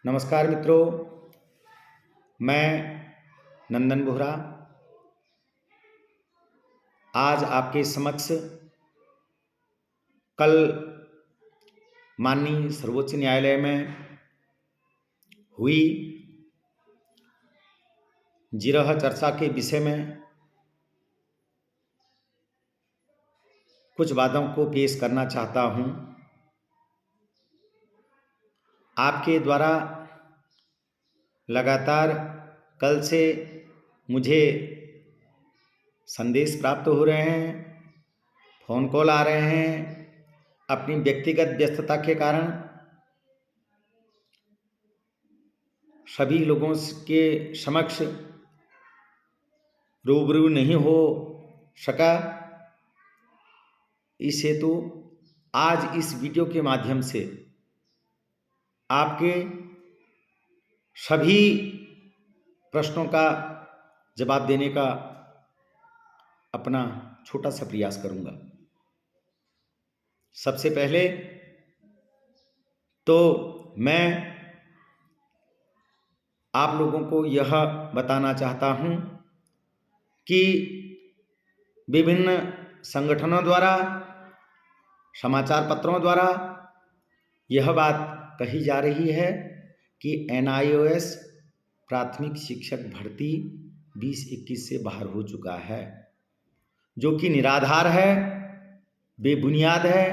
नमस्कार मित्रों, मैं नंदन बोहरा आज आपके समक्ष कल माननीय सर्वोच्च न्यायालय में हुई जिरह चर्चा के विषय में कुछ बातों को पेश करना चाहता हूं। आपके द्वारा लगातार कल से मुझे संदेश प्राप्त हो रहे हैं, फ़ोन कॉल आ रहे हैं। अपनी व्यक्तिगत व्यस्तता के कारण सभी लोगों के समक्ष रूबरू नहीं हो सका। इस हेतु आज इस वीडियो के माध्यम से आपके सभी प्रश्नों का जवाब देने का अपना छोटा सा प्रयास करूंगा। सबसे पहले तो मैं आप लोगों को यह बताना चाहता हूं कि विभिन्न संगठनों द्वारा, समाचार पत्रों द्वारा यह बात कही जा रही है कि NIOS प्राथमिक शिक्षक भर्ती 2021 से बाहर हो चुका है, जो कि निराधार है, बेबुनियाद है,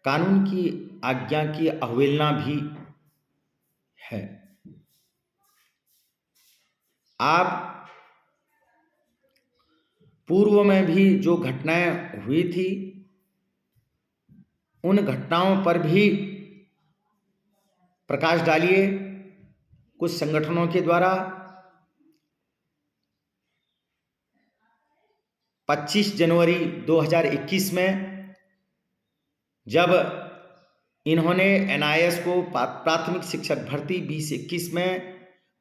कानून की आज्ञा की अवहेलना भी है। आप पूर्व में भी जो घटनाएं हुई थी उन घटनाओं पर भी प्रकाश डालिए। कुछ संगठनों के द्वारा 25 जनवरी 2021 में जब इन्होंने NIS को प्राथमिक शिक्षक भर्ती 2021 में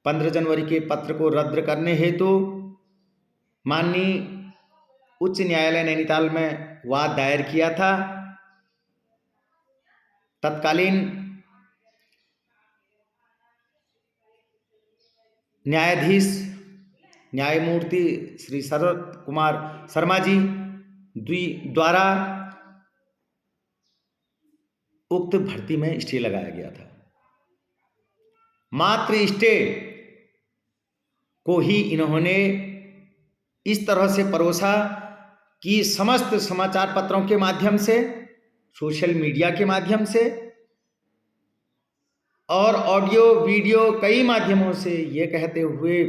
15 जनवरी के पत्र को रद्द करने हेतु माननीय उच्च न्यायालय नैनीताल में वाद दायर किया था, तत्कालीन न्यायाधीश न्यायमूर्ति श्री शरद कुमार शर्मा जी द्वारा उक्त भर्ती में स्टे लगाया गया था। मात्र स्टे को ही इन्होंने इस तरह से परोसा कि समस्त समाचार पत्रों के माध्यम से, सोशल मीडिया के माध्यम से और ऑडियो वीडियो कई माध्यमों से ये कहते हुए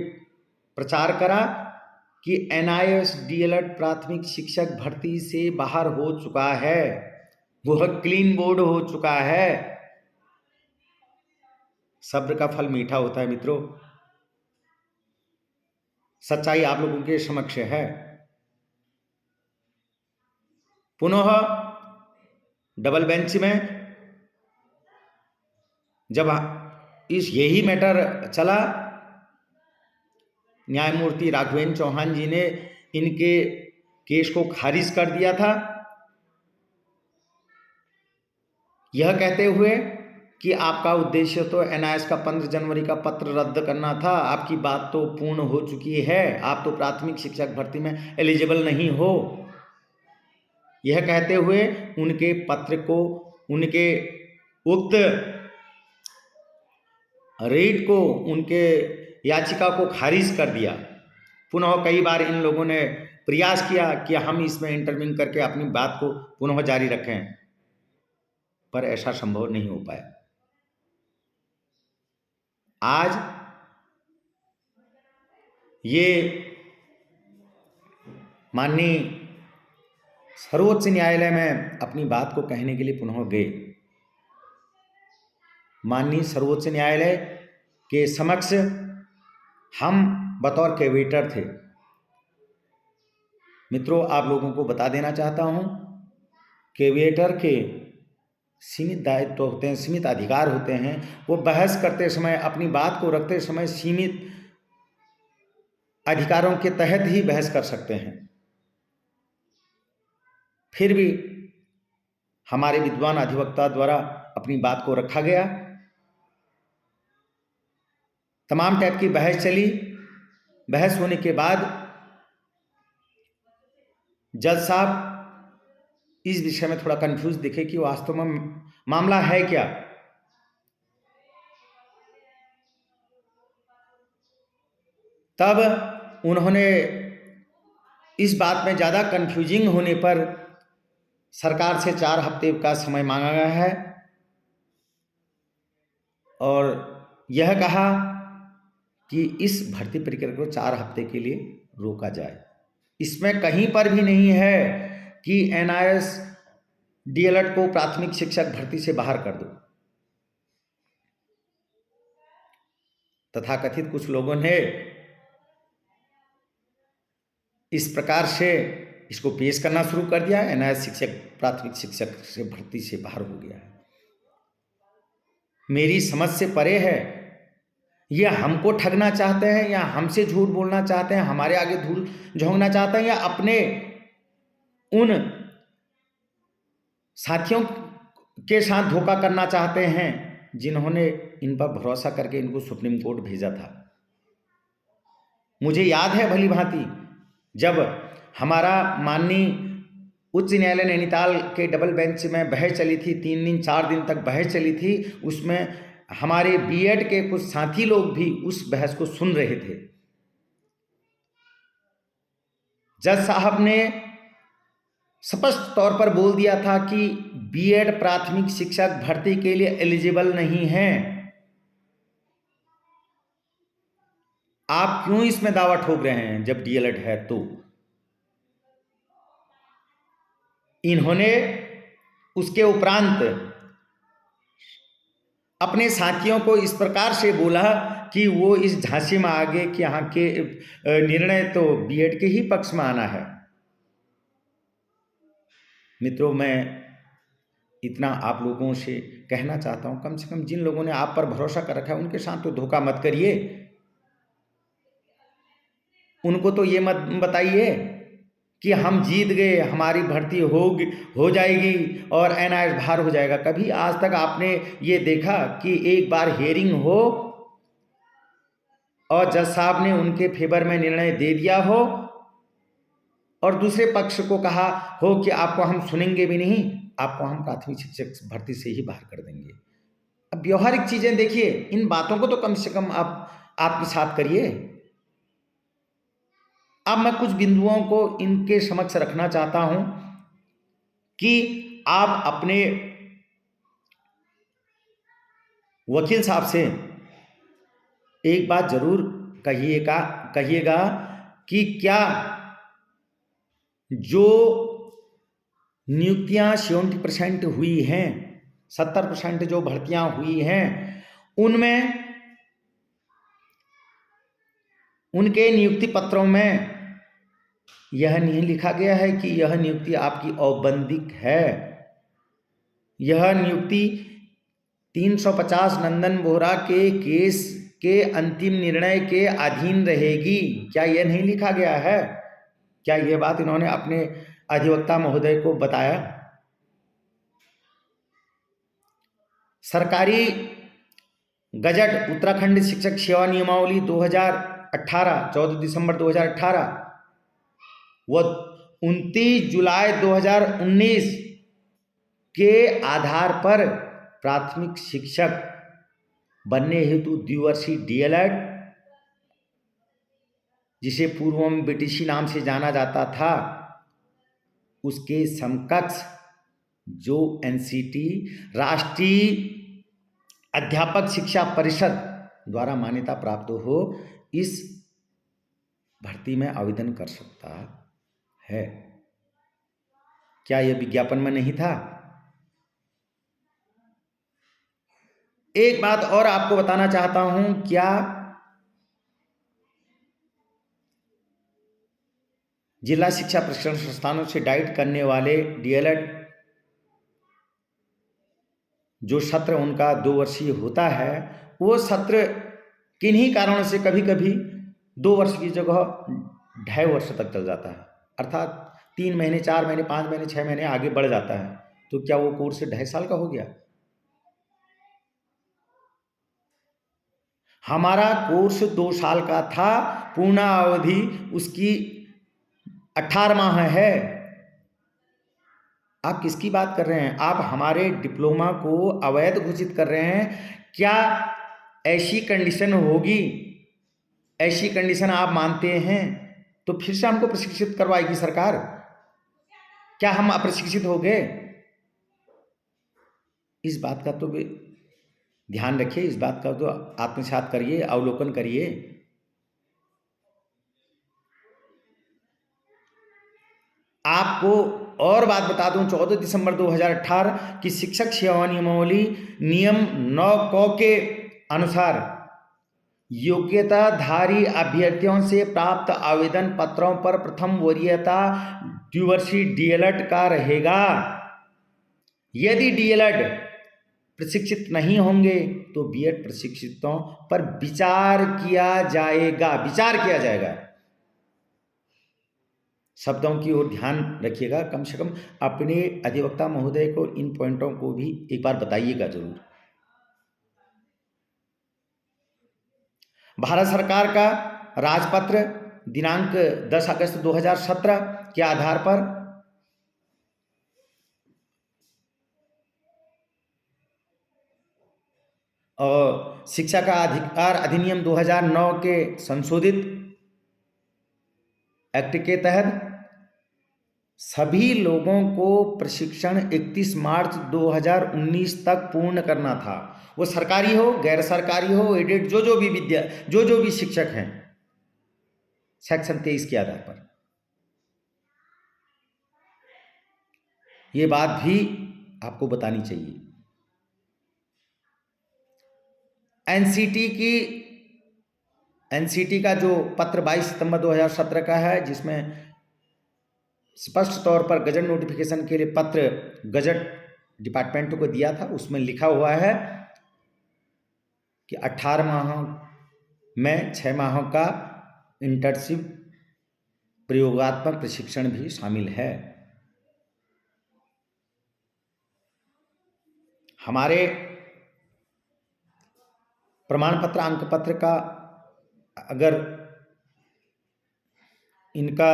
प्रचार करा कि NIOS DLED प्राथमिक शिक्षक भर्ती से बाहर हो चुका है, वह क्लीन बोर्ड हो चुका है। सब्र का फल मीठा होता है मित्रों, सच्चाई आप लोगों के समक्ष है। पुनः डबल बेंच में जब यही मैटर चला, न्यायमूर्ति राघवेंद्र चौहान जी ने इनके केस को खारिज कर दिया था, यह कहते हुए कि आपका उद्देश्य तो NIS का 15 जनवरी का पत्र रद्द करना था, आपकी बात तो पूर्ण हो चुकी है, आप तो प्राथमिक शिक्षक भर्ती में एलिजिबल नहीं हो। यह कहते हुए उनके पत्र को, उनके उक्त रेट को, उनके याचिका को खारिज कर दिया। पुनः कई बार इन लोगों ने प्रयास किया कि हम इसमें इंटरवीन करके अपनी बात को पुनः जारी रखें, पर ऐसा संभव नहीं हो पाया। आज ये माननीय सर्वोच्च न्यायालय में अपनी बात को कहने के लिए पुनः गए। माननीय सर्वोच्च न्यायालय के समक्ष हम बतौर कैविएटर थे। मित्रों, आप लोगों को बता देना चाहता हूं, कैविएटर के सीमित दायित्व होते हैं, सीमित अधिकार होते हैं। वो बहस करते समय, अपनी बात को रखते समय सीमित अधिकारों के तहत ही बहस कर सकते हैं। फिर भी हमारे विद्वान अधिवक्ता द्वारा अपनी बात को रखा गया तमाम टाइप की बहस चली। बहस होने के बाद जज साहब इस विषय में थोड़ा कंफ्यूज दिखे कि वास्तव में मामला है क्या। तब उन्होंने इस बात में ज़्यादा कंफ्यूजिंग होने पर सरकार से 4 हफ्ते का समय मांगा गया है और यह कहा कि इस भर्ती प्रक्रिया को 4 हफ्ते के लिए रोका जाए। इसमें कहीं पर भी नहीं है कि एनआईएस डीएलएड को प्राथमिक शिक्षक भर्ती से बाहर कर दो। तथाकथित कुछ लोगों ने इस प्रकार से इसको पेश करना शुरू कर दिया। एनआईएस शिक्षक प्राथमिक शिक्षक से भर्ती से बाहर हो गया है। मेरी समझ से परे है। यह हमको ठगना चाहते हैं या हमसे झूठ बोलना चाहते हैं, हमारे आगे धूल झोंकना चाहते हैं, या अपने उन साथियों के साथ धोखा करना चाहते हैं जिन्होंने इन पर भरोसा करके इनको सुप्रीम कोर्ट भेजा था। मुझे याद है भली भांति जब हमारा माननीय उच्च न्यायालय नैनीताल के डबल बेंच में बहस चली थी, 3 दिन 4 दिन तक बहस चली थी। उसमें हमारे बीएड के कुछ साथी लोग भी उस बहस को सुन रहे थे। जज साहब ने स्पष्ट तौर पर बोल दिया था कि बीएड प्राथमिक शिक्षक भर्ती के लिए एलिजिबल नहीं है। आप क्यों इसमें दावा ठोक रहे हैं जब डीएलएड है तो? इन्होंने उसके उपरांत अपने साथियों को इस प्रकार से बोला कि वो इस झांसे में आ गए कि यहाँ के निर्णय तो बीएड के ही पक्ष में आना है। मित्रों, मैं इतना आप लोगों से कहना चाहता हूँ, कम से कम जिन लोगों ने आप पर भरोसा कर रखा है उनके साथ तो धोखा मत करिए। उनको तो ये मत बताइए कि हम जीत गए, हमारी भर्ती हो जाएगी और एनआईएस बाहर हो जाएगा। कभी आज तक आपने ये देखा कि एक बार हियरिंग हो और जज साहब ने उनके फेवर में निर्णय दे दिया हो और दूसरे पक्ष को कहा हो कि आपको हम सुनेंगे भी नहीं, आपको हम प्राथमिक शिक्षक भर्ती से ही बाहर कर देंगे। अब व्यवहारिक चीजें देखिए, इन बातों को तो कम से कम आप आत्मसात करिए। अब मैं कुछ बिंदुओं को इनके समक्ष रखना चाहता हूं कि आप अपने वकील साहब से एक बात जरूर कहिएगा कि क्या जो नियुक्तियां 70% हुई हैं, 70% जो भर्तियां हुई हैं, उनमें उनके नियुक्ति पत्रों में यह नहीं लिखा गया है कि यह नियुक्ति आपकी औपबंधिक है। यह नियुक्ति 350 नंदन बोहरा के केस के अंतिम निर्णय के अधीन रहेगी। क्या यह नहीं लिखा गया है? क्या यह बात इन्होंने अपने अधिवक्ता महोदय को बताया? सरकारी गजट उत्तराखंड शिक्षक सेवा नियमावली 2018 14 दिसंबर 2018 व 29 जुलाई 2019 के आधार पर प्राथमिक शिक्षक बनने हेतु द्विवर्षीय डीएलएड, जिसे पूर्व में बीटीसी नाम से जाना जाता था, उसके समकक्ष जो एनसीटी राष्ट्रीय अध्यापक शिक्षा परिषद द्वारा मान्यता प्राप्त हो, इस भर्ती में आवेदन कर सकता है। क्या यह विज्ञापन में नहीं था? एक बात और आपको बताना चाहता हूं, क्या जिला शिक्षा प्रशिक्षण संस्थानों से डाइट करने वाले डीएलएड जो सत्र उनका 2 वर्षीय होता है, वो सत्र किन्हीं कारणों से कभी कभी 2 वर्ष की जगह 2.5 वर्ष तक चल जाता है, अर्थात 3 महीने 4 महीने 5 महीने 6 महीने आगे बढ़ जाता है। तो क्या वो कोर्स 2.5 साल का हो गया? हमारा कोर्स 2 साल का था, पूर्ण अवधि उसकी 18 माह है। आप किसकी बात कर रहे हैं? आप हमारे डिप्लोमा को अवैध घोषित कर रहे हैं। क्या ऐसी कंडीशन होगी? ऐसी कंडीशन आप मानते हैं तो फिर से हमको प्रशिक्षित करवाएगी सरकार? क्या हम अप्रशिक्षित हो गए? इस बात का तो ध्यान रखिए, इस बात का तो आत्मसात करिए, अवलोकन करिए। आपको और बात बता दूं, 14 दिसंबर 2018 की शिक्षक सेवा नियमावली नियम 9 क के अनुसार योग्यताधारी अभ्यर्थियों से प्राप्त आवेदन पत्रों पर प्रथम वरीयता द्विवर्षीय डीएलएड का रहेगा। यदि डीएलएड प्रशिक्षित नहीं होंगे तो बीएड प्रशिक्षितों पर विचार किया जाएगा। विचार किया जाएगा। शब्दों की ओर ध्यान रखिएगा। कम से कम अपने अधिवक्ता महोदय को इन पॉइंटों को भी एक बार बताइएगा जरूर। भारत सरकार का राजपत्र दिनांक 10 अगस्त 2017 के आधार पर और शिक्षा का अधिकार अधिनियम 2009 के संशोधित एक्ट के तहत सभी लोगों को प्रशिक्षण 31 मार्च 2019 तक पूर्ण करना था। वो सरकारी हो, गैर सरकारी हो, एडेड, जो भी शिक्षक हैं, सेक्शन 23 के आधार पर। ये बात भी आपको बतानी चाहिए। एनसीटी का जो पत्र 22 सितंबर 2017 का है, जिसमें स्पष्ट तौर पर गजट नोटिफिकेशन के लिए पत्र गजट डिपार्टमेंट को दिया था, उसमें लिखा हुआ है कि 18 माह में 6 माह का इंटर्नशिप प्रयोगात्मक प्रशिक्षण भी शामिल है। हमारे प्रमाण पत्र, अंक पत्र का अगर इनका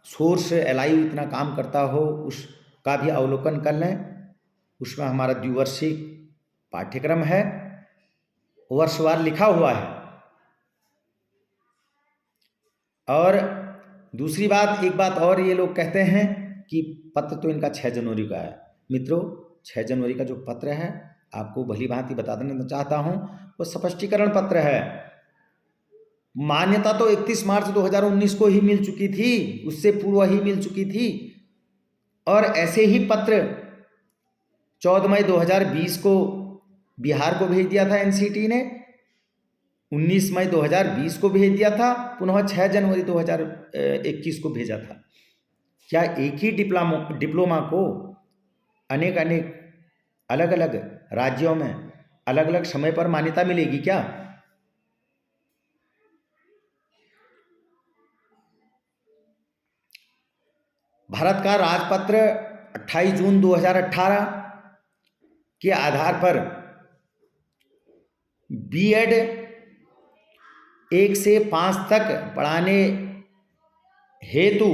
सोर्स एलआईयू इतना काम करता हो, उसका भी अवलोकन कर लें। उसमें हमारा द्विवर्षीय पाठ्यक्रम है, वर्षवार लिखा हुआ है। और दूसरी बात, एक बात और, ये लोग कहते हैं कि पत्र तो इनका 6 जनवरी का है। मित्रों, 6 जनवरी का जो पत्र है, आपको भली भांति बता देना चाहता हूँ, वो स्पष्टीकरण पत्र है। मान्यता तो 31 मार्च 2019 को ही मिल चुकी थी, उससे पूर्व ही मिल चुकी थी। और ऐसे ही पत्र 14 मई 2020 को बिहार को भेज दिया था एनसीटी ने, 19 मई 2020 को भेज दिया था, पुनः 6 जनवरी 2021 को भेजा था। क्या एक ही डिप्लोमा को अनेक अलग अलग राज्यों में अलग अलग समय पर मान्यता मिलेगी क्या? भारत का राजपत्र 28 जून 2018 के आधार पर बीएड 1 से 5 तक पढ़ाने हेतु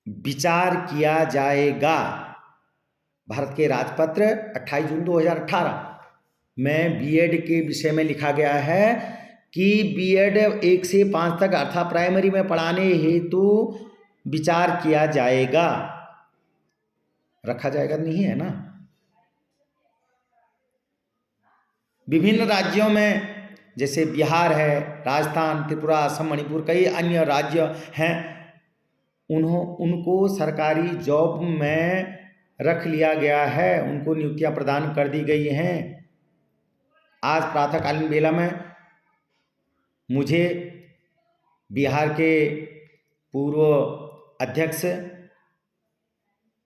विचार किया जाएगा। भारत के राजपत्र 28 जून 2018 में बीएड के विषय में लिखा गया है कि बीएड 1 से 5 तक अर्थात प्राइमरी में पढ़ाने हेतु विचार किया जाएगा। रखा जाएगा नहीं है ना? विभिन्न राज्यों में जैसे बिहार है, राजस्थान, त्रिपुरा, असम, मणिपुर, कई अन्य राज्य हैं, उनको सरकारी जॉब में रख लिया गया है, उनको नियुक्तियां प्रदान कर दी गई हैं। आज प्रातःकालीन बेला में मुझे बिहार के पूर्व अध्यक्ष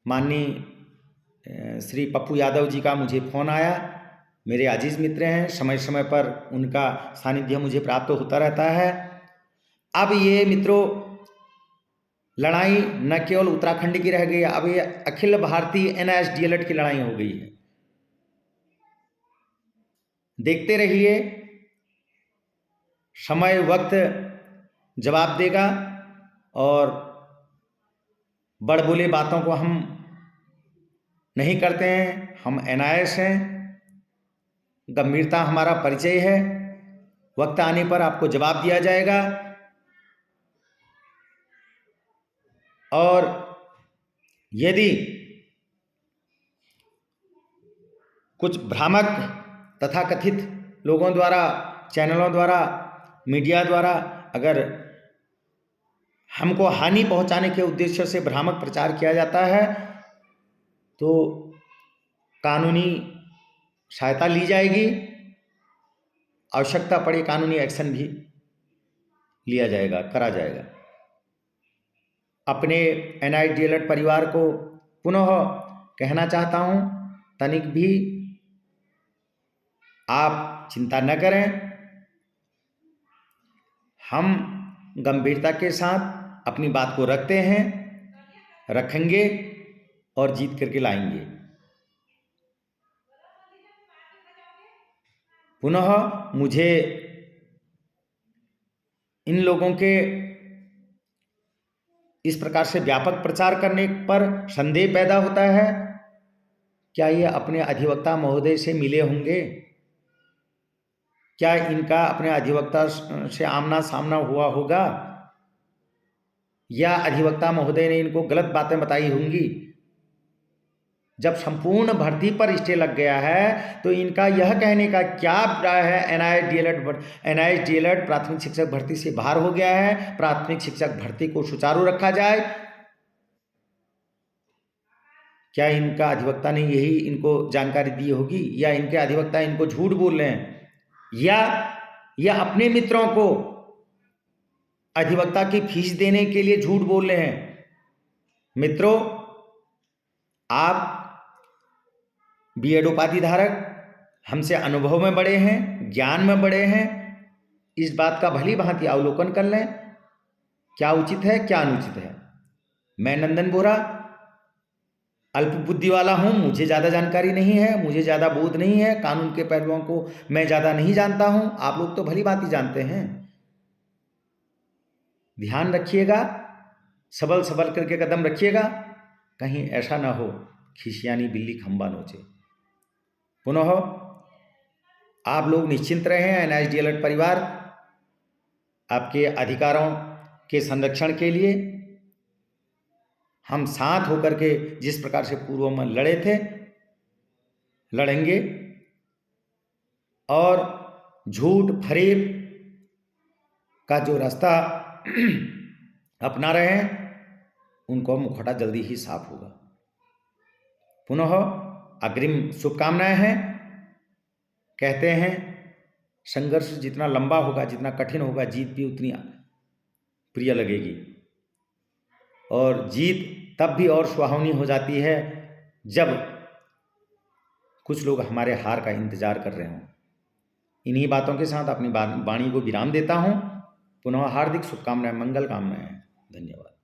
माननीय श्री पप्पू यादव जी का मुझे फ़ोन आया। मेरे अजीज़ मित्र हैं, समय समय पर उनका सानिध्य मुझे प्राप्त होता रहता है। अब ये मित्रों, लड़ाई न केवल उत्तराखंड की रह गई, अब ये अखिल भारतीय NIST-DLED की लड़ाई हो गई है। देखते रहिए, समय वक्त जवाब देगा। और बड़बोले बातों को हम नहीं करते हैं। हम NIS हैं, गंभीरता हमारा परिचय है। वक्त आने पर आपको जवाब दिया जाएगा। और यदि कुछ भ्रामक तथाकथित लोगों द्वारा, चैनलों द्वारा, मीडिया द्वारा अगर हमको हानि पहुंचाने के उद्देश्य से भ्रामक प्रचार किया जाता है तो कानूनी सहायता ली जाएगी। आवश्यकता पड़े कानूनी एक्शन भी लिया जाएगा, करा जाएगा। अपने NIST-DLED परिवार को पुनः कहना चाहता हूँ, तनिक भी आप चिंता न करें। हम गंभीरता के साथ अपनी बात को रखते हैं, रखेंगे और जीत करके लाएंगे। पुनः मुझे इन लोगों के इस प्रकार से व्यापक प्रचार करने पर संदेह पैदा होता है, क्या ये अपने अधिवक्ता महोदय से मिले होंगे? क्या इनका अपने अधिवक्ता से आमना सामना हुआ होगा? या अधिवक्ता महोदय ने इनको गलत बातें बताई होंगी? जब संपूर्ण भर्ती पर स्टे लग गया है तो इनका यह कहने का क्या राय है? NIST-DLED प्राथमिक शिक्षक भर्ती से बाहर हो गया है, प्राथमिक शिक्षक भर्ती को सुचारू रखा जाए। क्या इनका अधिवक्ता ने यही इनको जानकारी दी होगी, या इनके अधिवक्ता इनको झूठ बोल रहे हैं, या अपने मित्रों को अधिवक्ता की फीस देने के लिए झूठ बोल रहे हैं? मित्रों, आप B.Ed उपाधि धारक, हमसे अनुभव में बड़े हैं, ज्ञान में बड़े हैं। इस बात का भली भांति अवलोकन कर लें, क्या उचित है, क्या अनुचित है। मैं नंदन बोरा अल्प बुद्धि वाला हूँ, मुझे ज़्यादा जानकारी नहीं है, मुझे ज़्यादा बोध नहीं है, कानून के पहलुओं को मैं ज़्यादा नहीं जानता हूँ। आप लोग तो भली भांति जानते हैं। ध्यान रखिएगा, सबल सबल करके कदम रखिएगा, कहीं ऐसा ना हो खिसियानी बिल्ली खंबा नोचे। पुनः आप लोग निश्चिंत रहें। NIST-DLED परिवार आपके अधिकारों के संरक्षण के लिए हम साथ होकर के जिस प्रकार से पूर्व में लड़े थे, लड़ेंगे। और झूठ फरेब का जो रास्ता अपना रहे हैं उनको मुखौटा जल्दी ही साफ होगा। पुनः अग्रिम शुभकामनाएं हैं। कहते हैं संघर्ष जितना लंबा होगा, जितना कठिन होगा, जीत भी उतनी प्रिय लगेगी। और जीत तब भी और सुहावनी हो जाती है जब कुछ लोग हमारे हार का इंतजार कर रहे हों। इन्हीं बातों के साथ अपनी वाणी को विराम देता हूँ। पुनः हार्दिक शुभकामनाएं, मंगल कामनाएं। धन्यवाद।